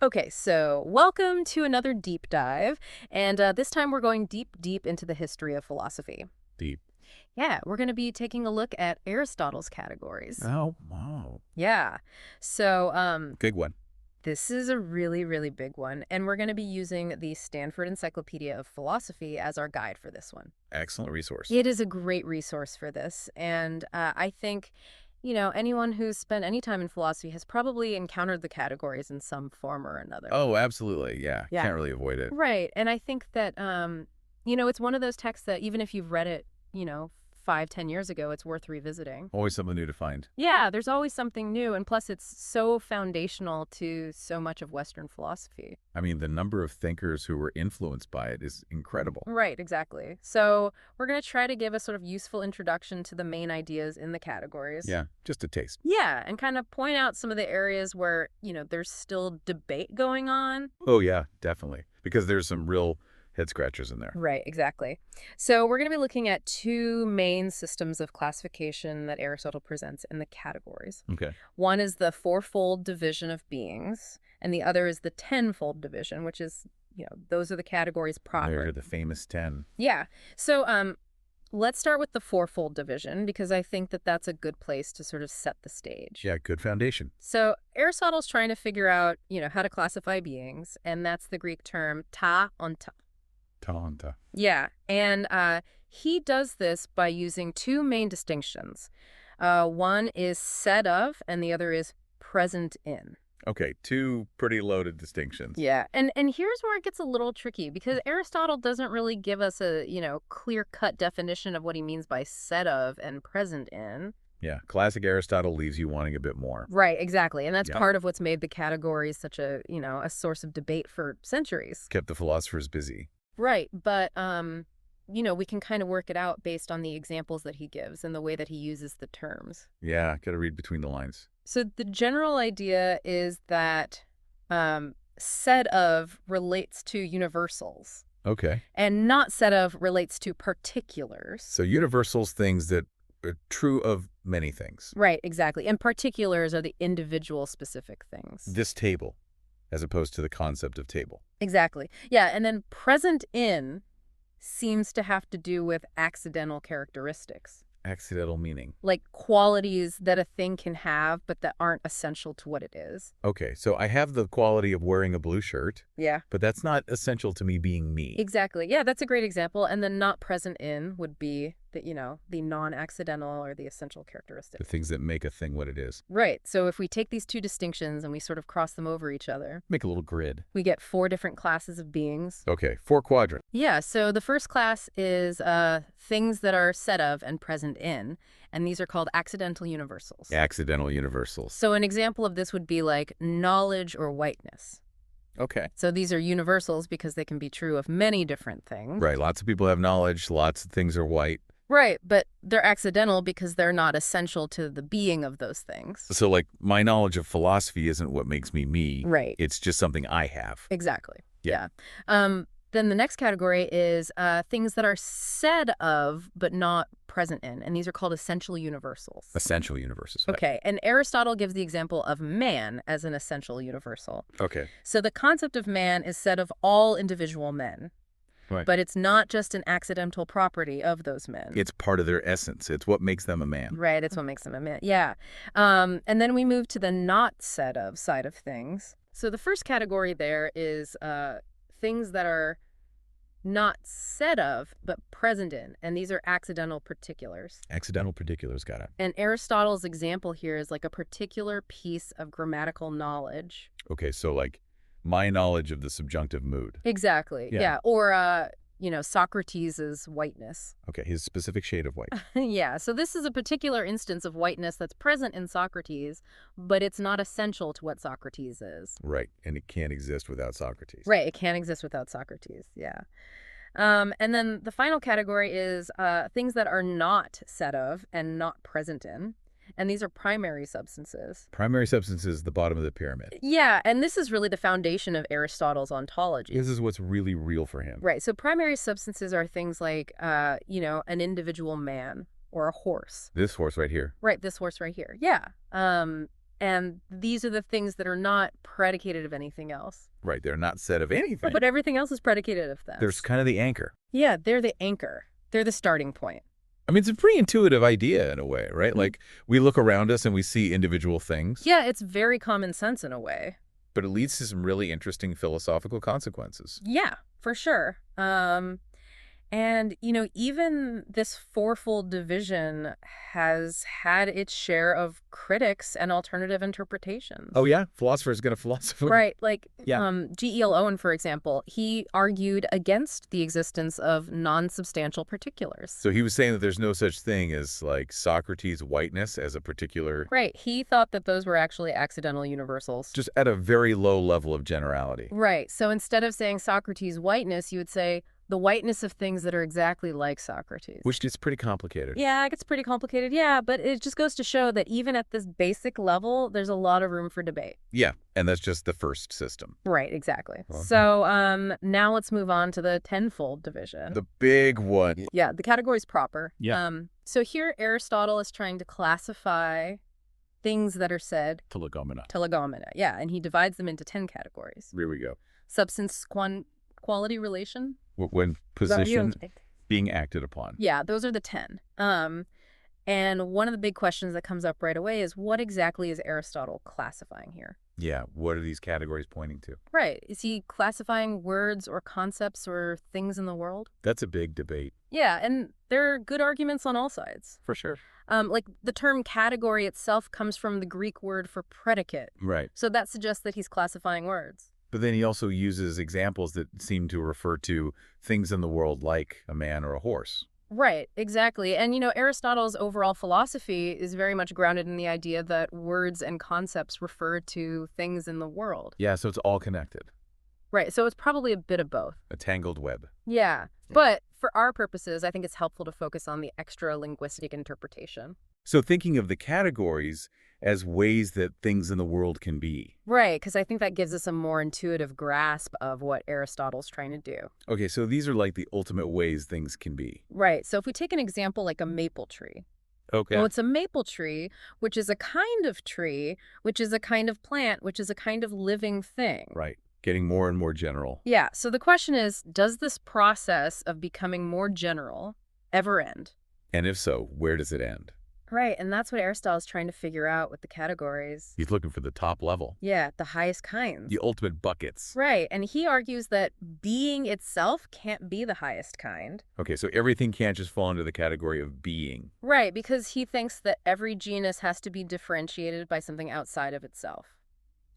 Okay, so welcome to another deep dive, and this time we're going deep into the history of philosophy. Deep. Yeah, we're going to be taking a look at Aristotle's categories. Oh, wow. Yeah, so Big one. this is a really big one, and we're going to be using the Stanford Encyclopedia of Philosophy as our guide for this one. Excellent resource. It is a great resource for this, and I think, anyone who's spent any time in philosophy has probably encountered the categories in some form or another. Oh, absolutely. Yeah. Yeah. Can't really avoid it. Right. And I think that, it's one of those texts that even if you've read it, 5, 10 years ago, it's worth revisiting. Always something new to find. Yeah, there's always something new. And plus, it's so foundational to so much of Western philosophy. I mean, the number of thinkers who were influenced by it is incredible. Right, exactly. So we're going to try to give a sort of useful introduction to the main ideas in the categories. Yeah, just a taste. Yeah, and kind of point out some of the areas where, there's still debate going on. Oh, yeah, definitely. Because there's some real head scratchers in there. Right, exactly. So we're going to be looking at two main systems of classification that Aristotle presents in the categories. Okay. One is the fourfold division of beings, and the other is the tenfold division, which is, those are the categories proper. They're the famous 10. Yeah. So let's start with the fourfold division, because I think that that's a good place to sort of set the stage. Yeah, good foundation. So Aristotle's trying to figure out, how to classify beings, and that's the Greek term ta onta. Tanta. Yeah, and he does this by using two main distinctions. One is said of, and the other is present in. Okay, two pretty loaded distinctions. Yeah, and here's where it gets a little tricky, because Aristotle doesn't really give us a, clear-cut definition of what he means by said of and present in. Yeah, classic Aristotle leaves you wanting a bit more. Right, exactly, and that's Yep. part of what's made the categories such a, a source of debate for centuries. Kept the philosophers busy. Right, but we can kind of work it out based on the examples that he gives and the way that he uses the terms. Yeah, gotta read between the lines. So the general idea is that said of relates to universals, Okay. and not said of relates to particulars. So universals, things that are true of many things. Right, exactly. And particulars are the individual specific things. This table, as opposed to the concept of table. Exactly. Yeah, and then present in seems to have to do with accidental characteristics. Accidental meaning. Like qualities that a thing can have, but that aren't essential to what it is. Okay, so I have the quality of wearing a blue shirt, Yeah. but that's not essential to me being me. Exactly. Yeah, that's a great example. And then not present in would be the non-accidental or the essential characteristic. The things that make a thing what it is. Right. So if we take these two distinctions and we sort of cross them over each other, Make a little grid. we get 4 different classes of beings. Okay, 4 quadrants. Yeah, so the first class is things that are said of and present in, and these are called accidental universals. Accidental universals. So an example of this would be like knowledge or whiteness. Okay. So these are universals because they can be true of many different things. Right, lots of people have knowledge, lots of things are white. Right, but they're accidental because they're not essential to the being of those things. So, like, my knowledge of philosophy isn't what makes me me. Right. It's just something I have. Exactly. Yeah. Then the next category is things that are said of but not present in, and these are called essential universals. Essential universes. Okay, and Aristotle gives the example of man as an essential universal. Okay. So the concept of man is said of all individual men. Right. But it's not just an accidental property of those men. It's part of their essence. It's what makes them a man. Right, it's what makes them a man. Yeah. And then we move to the not said of side of things. So the first category there is things that are not said of, but present in. And these are accidental particulars. Accidental particulars, got it. And Aristotle's example here is like a particular piece of grammatical knowledge. Okay, so like my knowledge of the subjunctive mood. Exactly. Yeah. Yeah. Or, Socrates' whiteness. Okay, his specific shade of white. Yeah. So this is a particular instance of whiteness that's present in Socrates, but it's not essential to what Socrates is. Right, and it can't exist without Socrates. Right. It can't exist without Socrates. Yeah. And then the final category is things that are not said of and not present in. And these are primary substances. Primary substance is the bottom of the pyramid. Yeah, and this is really the foundation of Aristotle's ontology. This is what's really real for him. Right, so primary substances are things like, an individual man or a horse. This horse right here. Right, this horse right here. Yeah. And these are the things that are not predicated of anything else. Right. They're not said of Oh, anything. but everything else is predicated of them. There's kind of the anchor. Yeah, they're the anchor. They're the starting point. I mean, it's a pretty intuitive idea in a way, right? Mhm. Like, we look around us and we see individual things. Yeah, it's very common sense in a way. But it leads to some really interesting philosophical consequences. Yeah, for sure. And, even this fourfold division has had its share of critics and alternative interpretations. Oh, yeah? Philosopher is going to philosopher. Right. Like, Yeah. G.E.L. Owen, for example, he argued against the existence of non-substantial particulars. So he was saying that there's no such thing as, like, Socrates' whiteness as a particular... Right. He thought that those were actually accidental universals. Just at a very low level of generality. Right. So instead of saying Socrates' whiteness, you would say the whiteness of things that are exactly like Socrates. Which gets pretty complicated. Yeah, it gets pretty complicated. Yeah, but it just goes to show that even at this basic level, there's a lot of room for debate. Yeah, and that's just the first system. Right, exactly. Okay. So now let's move on to the tenfold division. The big one. Yeah, the categories proper. Yeah. So here Aristotle is trying to classify things that are said telegomena. Yeah, and he divides them into 10 categories. Here we go. Substance, quality, relation. When position being acted upon. Yeah, those are the 10. And one of the big questions that comes up right away is what exactly is Aristotle classifying here? Yeah, what are these categories pointing to? Right. Is he classifying words or concepts or things in the world? That's a big debate. Yeah, and there are good arguments on all sides. For sure. Like the term category itself comes from the Greek word for predicate. Right. So that suggests that he's classifying words. But then he also uses examples that seem to refer to things in the world like a man or a horse. Right, exactly. And, Aristotle's overall philosophy is very much grounded in the idea that words and concepts refer to things in the world. Yeah, so it's all connected. Right, so it's probably a bit of both. A tangled web. Yeah, but for our purposes, I think it's helpful to focus on the extra linguistic interpretation. So thinking of the categories as ways that things in the world can be. Right, because I think that gives us a more intuitive grasp of what Aristotle's trying to do. Okay, so these are like the ultimate ways things can be. Right, so if we take an example like a maple tree. Okay. Well, it's a maple tree, which is a kind of tree, which is a kind of plant, which is a kind of living thing. Right, getting more and more general. Yeah, so the question is, does this process of becoming more general ever end? And if so, where does it end? Right, and that's what Aristotle's trying to figure out with the categories. He's looking for the top level. Yeah, the highest kinds. The ultimate buckets. Right, and he argues that being itself can't be the highest kind. Okay, so everything can't just fall into the category of being. Right, because he thinks that every genus has to be differentiated by something outside of itself.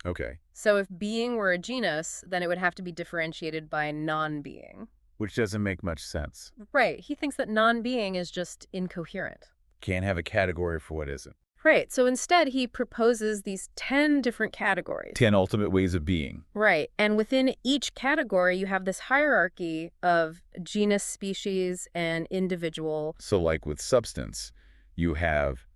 Okay. So if being were a genus, then it would have to be differentiated by non-being. Which doesn't make much sense. Right, he thinks that non-being is just incoherent. Can't have a category for what isn't. Right, so instead he proposes these 10 different categories. 10 ultimate ways of being. Right, and within each category you have this hierarchy of genus, species, and individual. So like with substance, you have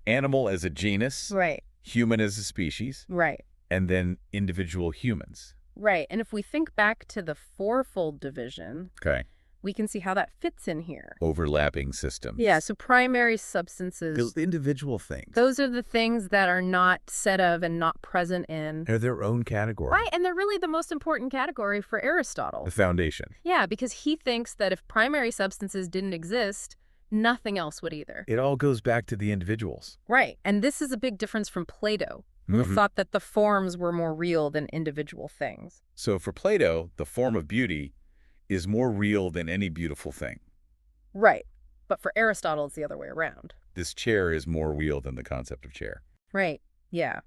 animal as a genus, Right. human as a species, Right. and then individual humans. Right, and if we think back to the fourfold division, Okay. we can see how that fits in here. Overlapping systems. Yeah, so primary substances, Those individual things. those are the things that are not said of and not present in. They're their own category. Right, and they're really the most important category for Aristotle. The foundation. Yeah, because he thinks that if primary substances didn't exist, nothing else would either. It all goes back to the individuals. Right, and this is a big difference from Plato, who thought that the forms were more real than individual things. So for Plato, the form of beauty is more real than any beautiful thing. Right, but for Aristotle, it's the other way around. This chair is more real than the concept of chair. Right, yeah.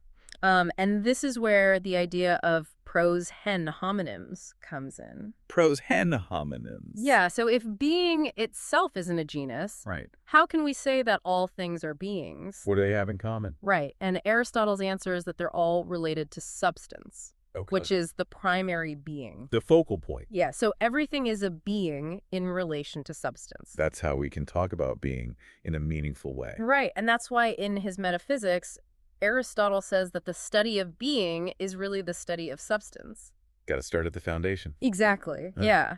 And this is where the idea of pros hen homonyms comes in. Pros hen homonyms. Yeah, so if being itself isn't a genus, Right. how can we say that all things are beings? What do they have in common? Right, and Aristotle's answer is that they're all related to substance, Okay. which is the primary being. the focal point. Yeah, so everything is a being in relation to substance. That's how we can talk about being in a meaningful way. Right, and that's why in his Metaphysics, Aristotle says that the study of being is really the study of substance. Got to start at the foundation. Exactly. Huh. Yeah.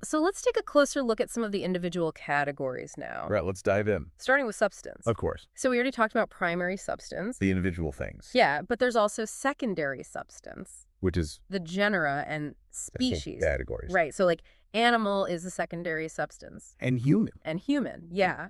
So let's take a closer look at some of the individual categories now, Right, let's dive in. starting with substance. Of course. So we already talked about primary substance. The individual things. Yeah, but there's also secondary substance, Which is the genera and species. categories. Right. So like animal is a secondary substance. And human. And human, yeah.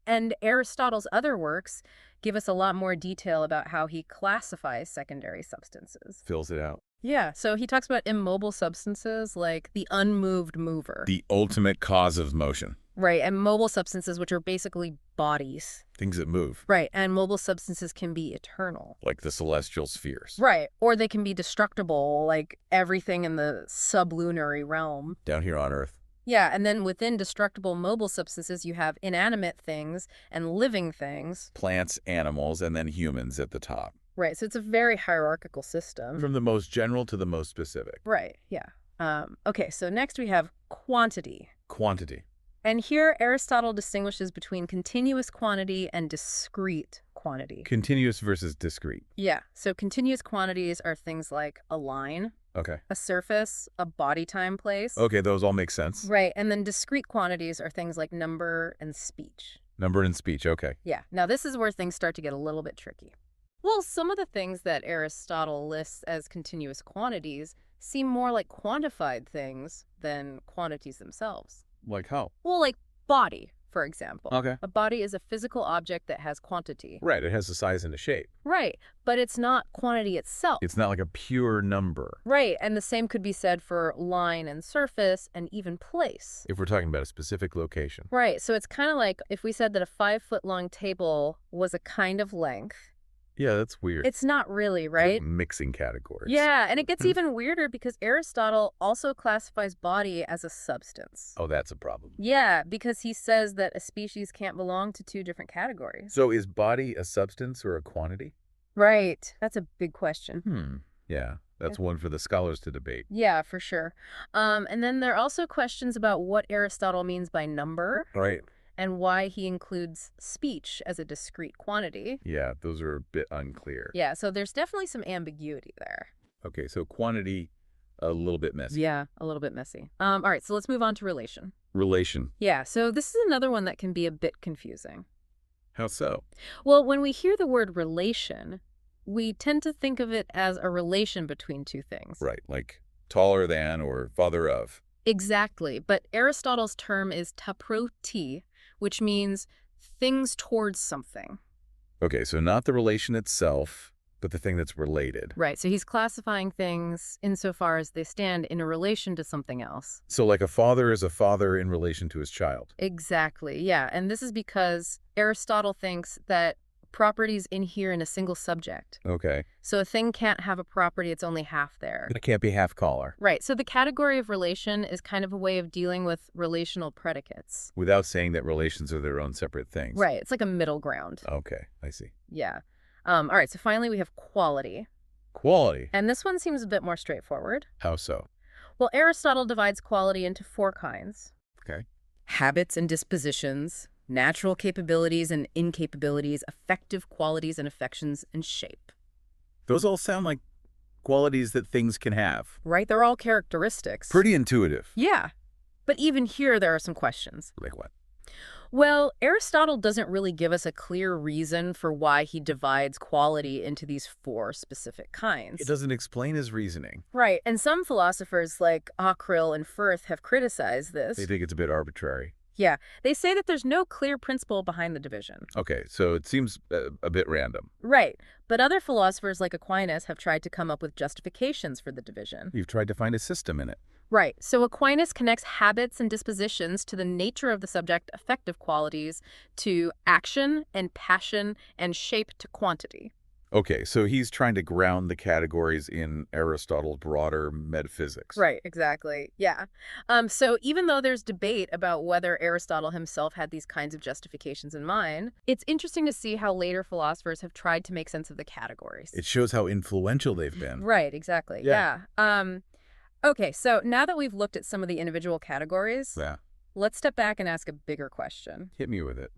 And Aristotle's other works give us a lot more detail about how he classifies secondary substances. Fills it out. Yeah, so he talks about immobile substances like the unmoved mover. The ultimate cause of motion. Right, and mobile substances, which are basically bodies. Things that move. Right, and mobile substances can be eternal. Like the celestial spheres. Right, or they can be destructible, like everything in the sublunary realm. Down here on Earth. Yeah, and then within destructible mobile substances, you have inanimate things and living things. Plants, animals, and then humans at the top. Right, so it's a very hierarchical system. From the most general to the most specific. Right, yeah. Okay, so next we have quantity. Quantity. And here Aristotle distinguishes between continuous quantity and discrete quantity. Continuous versus discrete. Yeah, so continuous quantities are things like a line, Okay. a surface, a body, time, place. Okay, those all make sense. Right, and then discrete quantities are things like number and speech. Number and speech, okay. Yeah, now this is where things start to get a little bit tricky. Well, some of the things that Aristotle lists as continuous quantities seem more like quantified things than quantities themselves. Like how? Well, like body, for example. Okay. A body is a physical object that has quantity. Right, it has a size and a shape. Right, but it's not quantity itself. It's not like a pure number. Right, and the same could be said for line and surface and even place. If we're talking about a specific location. Right, so it's kind of like if we said that a 5-foot-long table was a kind of length. Yeah, that's weird. It's not really, right? Mixing categories. Yeah, and it gets even weirder because Aristotle also classifies body as a substance. Oh, that's a problem. Yeah, because he says that a species can't belong to two different categories. So is body a substance or a quantity? Right. That's a big question. Yeah, that's one for the scholars to debate. Yeah, for sure. And then there are also questions about what Aristotle means by number. Right. And why he includes speech as a discrete quantity. Yeah, those are a bit unclear. Yeah, so there's definitely some ambiguity there. Okay, so quantity, a little bit messy. Yeah, a little bit messy. All right, so let's move on to relation. Relation. Yeah, so this is another one that can be a bit confusing. How so? Well, when we hear the word relation, we tend to think of it as a relation between two things. Right, like taller than or father of. Exactly, but Aristotle's term is ta pro ti, which means things towards something. Okay, so not the relation itself, but the thing that's related. Right, so he's classifying things insofar as they stand in a relation to something else. So like a father is a father in relation to his child. Exactly, yeah, and this is because Aristotle thinks that properties inhere in a single subject. Okay. So a thing can't have a property, it's only half there. It can't be half collar. Right, so the category of relation is kind of a way of dealing with relational predicates. Without saying that relations are their own separate things. Right, it's like a middle ground. Okay, I see. Yeah. All right, so finally we have quality. Quality. And this one seems a bit more straightforward. How so? Well, Aristotle divides quality into 4 kinds. Okay. Habits and dispositions, natural capabilities and incapabilities, affective qualities and affections, and shape. Those all sound like qualities that things can have. Right? They're all characteristics. Pretty intuitive. Yeah. But even here, there are some questions. Like what? Well, Aristotle doesn't really give us a clear reason for why he divides quality into these 4 specific kinds. It doesn't explain his reasoning. Right, and some philosophers like Ockrell and Firth have criticized this. They think it's a bit arbitrary. Yeah, they say that there's no clear principle behind the division. Okay, so it seems a bit random. Right, but other philosophers like Aquinas have tried to come up with justifications for the division. You've tried to find a system in it. Right, so Aquinas connects habits and dispositions to the nature of the subject, affective qualities, to action and passion, and shape to quantity. Okay, so he's trying to ground the categories in Aristotle's broader metaphysics. Right, exactly. Yeah. So even though there's debate about whether Aristotle himself had these kinds of justifications in mind, it's interesting to see how later philosophers have tried to make sense of the categories. It shows how influential they've been. Right, exactly. Yeah. Okay, so now that we've looked at some of the individual categories, Yeah. let's step back and ask a bigger question. Hit me with it.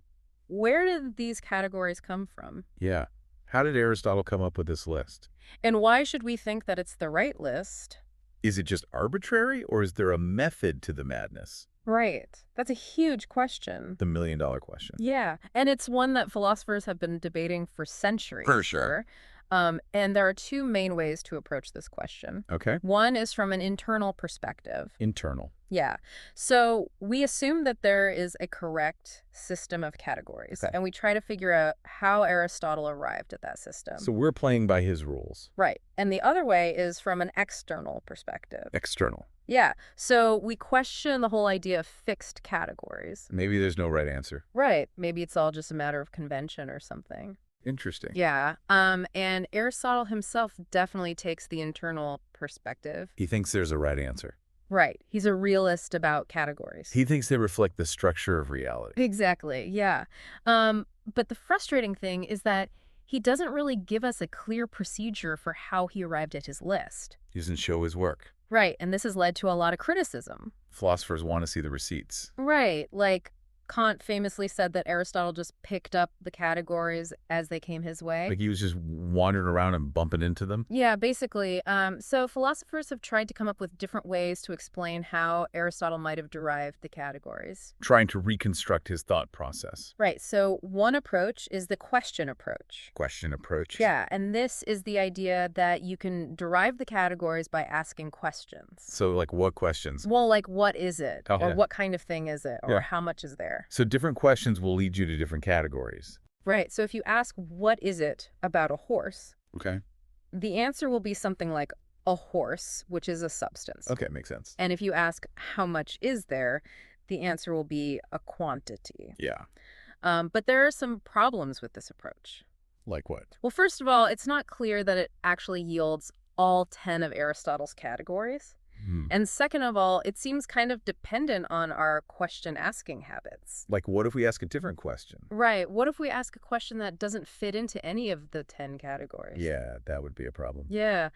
Where did these categories come from? Yeah. How did Aristotle come up with this list? And why should we think that it's the right list? Is it just arbitrary, or is there a method to the madness? Right. That's a huge question. The million-dollar question. Yeah, and it's one that philosophers have been debating for centuries. For sure. And there are two main ways to approach this question. Okay. One is from an internal perspective. Internal. Yeah. So we assume that there is a correct system of categories, Okay. and we try to figure out how Aristotle arrived at that system. So we're playing by his rules. Right. And the other way is from an external perspective. External. Yeah. So we question the whole idea of fixed categories. Maybe there's no right answer. Right. Maybe it's all just a matter of convention or something. Interesting. Yeah. And Aristotle himself definitely takes the internal perspective. He thinks there's a right answer. Right. He's a realist about categories. He thinks they reflect the structure of reality. Exactly. Yeah. But the frustrating thing is that he doesn't really give us a clear procedure for how he arrived at his list. He doesn't show his work. Right. And this has led to a lot of criticism. Philosophers want to see the receipts. Right. Like Kant famously said that Aristotle just picked up the categories as they came his way. Like he was just wandering around and bumping into them. Yeah, basically. So philosophers have tried to come up with different ways to explain how Aristotle might have derived the categories. Trying to reconstruct his thought process. Right. So one approach is the question approach. Question approach. Yeah, and this is the idea that you can derive the categories by asking questions. So like what questions? Well, like what is it? Oh, Or yeah. what kind of thing is it? Or Yeah. how much is there? So different questions will lead you to different categories. Right. So if you ask what is it about a horse, Okay. the answer will be something like a horse, which is a substance. Okay, makes sense. And if you ask how much is there, the answer will be a quantity. Yeah. But there are some problems with this approach. Like what? Well, first of all, it's not clear that it actually yields all 10 of Aristotle's categories. And second of all, it seems kind of dependent on our question-asking habits. Like what if we ask a different question? Right. What if we ask a question that doesn't fit into any of the 10 categories? Yeah, that would be a problem. Yeah.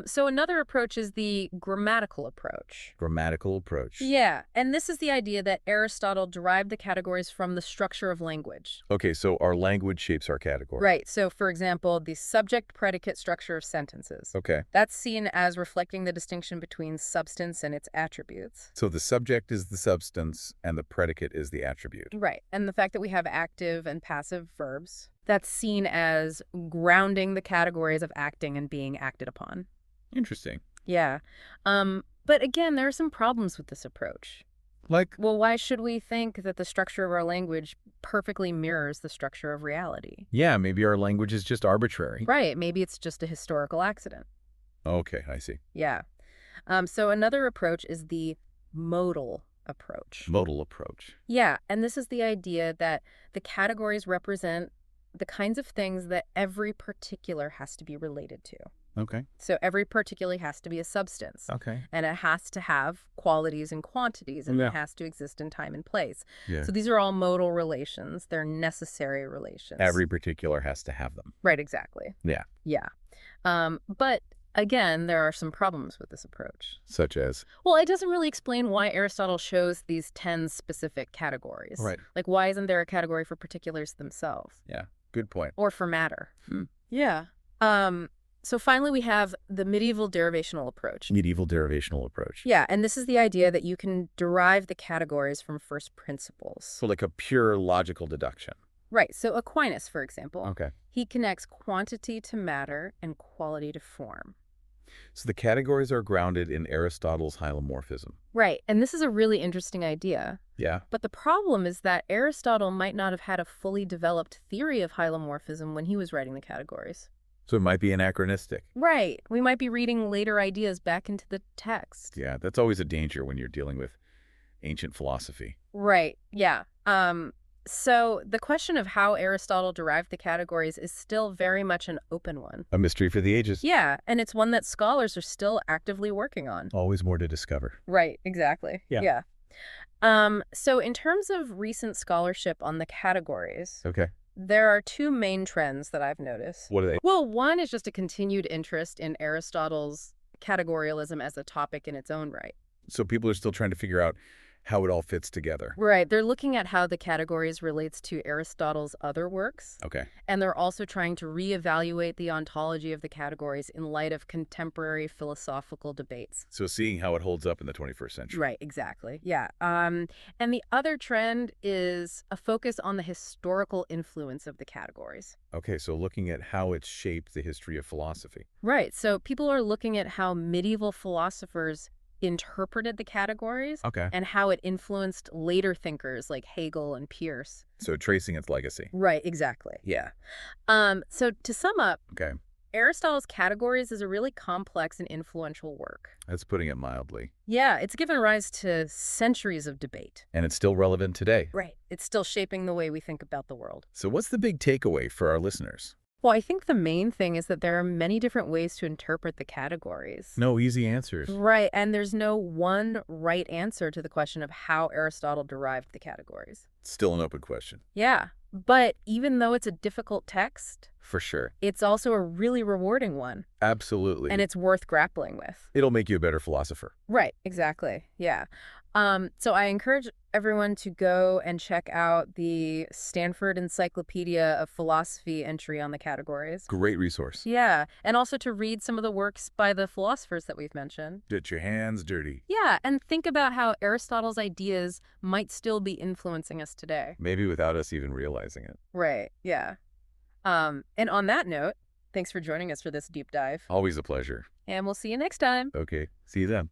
So another approach is the grammatical approach. Grammatical approach. Yeah. And this is the idea that Aristotle derived the categories from the structure of language. Okay, so our language shapes our category. Right. So, for example, the subject-predicate structure of sentences. Okay. That's seen as reflecting the distinction between substance and its attributes. So the subject is the substance and the predicate is the attribute. Right. And the fact that we have active and passive verbs, that's seen as grounding the categories of acting and being acted upon. Interesting. Yeah. But again, there are some problems with this approach. Like, Well, why should we think that the structure of our language perfectly mirrors the structure of reality? yeah, maybe our language is just arbitrary. Right. Maybe it's just a historical accident. Okay, I see. Yeah. So another approach is the modal approach. Modal approach. Yeah, and this is the idea that the categories represent the kinds of things that every particular has to be related to. Okay. So every particular has to be a substance. Okay. And it has to have qualities and quantities, and Yeah. it has to exist in time and place. Yeah. So these are all modal relations. They're necessary relations. Every particular has to have them. Right, exactly. Yeah. Yeah. But again, there are some problems with this approach. Such as? Well, it doesn't really explain why Aristotle chose these 10 specific categories. Right. Like, why isn't there a category for particulars themselves? Yeah. Good point. Or for matter? Yeah. So finally, we have the medieval derivational approach. Medieval derivational approach. Yeah, and this is the idea that you can derive the categories from first principles. So like a pure logical deduction. Right, so Aquinas, for example, Okay. he connects quantity to matter and quality to form. So the categories are grounded in Aristotle's hylomorphism. Right, and this is a really interesting idea. Yeah. But the problem is that Aristotle might not have had a fully developed theory of hylomorphism when he was writing the categories. So it might be anachronistic. Right. We might be reading later ideas back into the text. Yeah, that's always a danger when you're dealing with ancient philosophy. Right. Yeah. So the question of how Aristotle derived the categories is still very much an open one. A mystery for the ages. Yeah, and it's one that scholars are still actively working on. Always more to discover. Right, exactly. Yeah. Yeah. So in terms of recent scholarship on the categories, Okay. there are two main trends that I've noticed. What are they? Well, one is just a continued interest in Aristotle's categorialism as a topic in its own right. So people are still trying to figure out how it all fits together. Right. They're looking at how the categories relates to Aristotle's other works, Okay. and they're also trying to reevaluate the ontology of the categories in light of contemporary philosophical debates. So seeing how it holds up in the 21st century. Right, exactly. Yeah. And the other trend is a focus on the historical influence of the categories. Okay, so looking at how it's shaped the history of philosophy. Right. So people are looking at how medieval philosophers interpreted the categories Okay. and how it influenced later thinkers like Hegel and Peirce. So tracing its legacy. Right, exactly. Yeah. So to sum up, Okay. Aristotle's Categories is a really complex and influential work. That's putting it mildly. Yeah, it's given rise to centuries of debate. And it's still relevant today. Right. It's still shaping the way we think about the world. So what's the big takeaway for our listeners? Well, I think the main thing is that there are many different ways to interpret the categories. No easy answers. Right, and there's no one right answer to the question of how Aristotle derived the categories. Still an open question. Yeah, but even though it's a difficult text, For sure. it's also a really rewarding one, Absolutely. and it's worth grappling with. It'll make you a better philosopher. Right, exactly. Yeah. So I encourage everyone to go and check out the Stanford Encyclopedia of Philosophy entry on the categories. Great resource. Yeah, and also to read some of the works by the philosophers that we've mentioned. Get your hands dirty. Yeah, and think about how Aristotle's ideas might still be influencing us today. Maybe without us even realizing it. Right, yeah. And on that note, thanks for joining us for this deep dive. Always a pleasure. And we'll see you next time. Okay. See you then.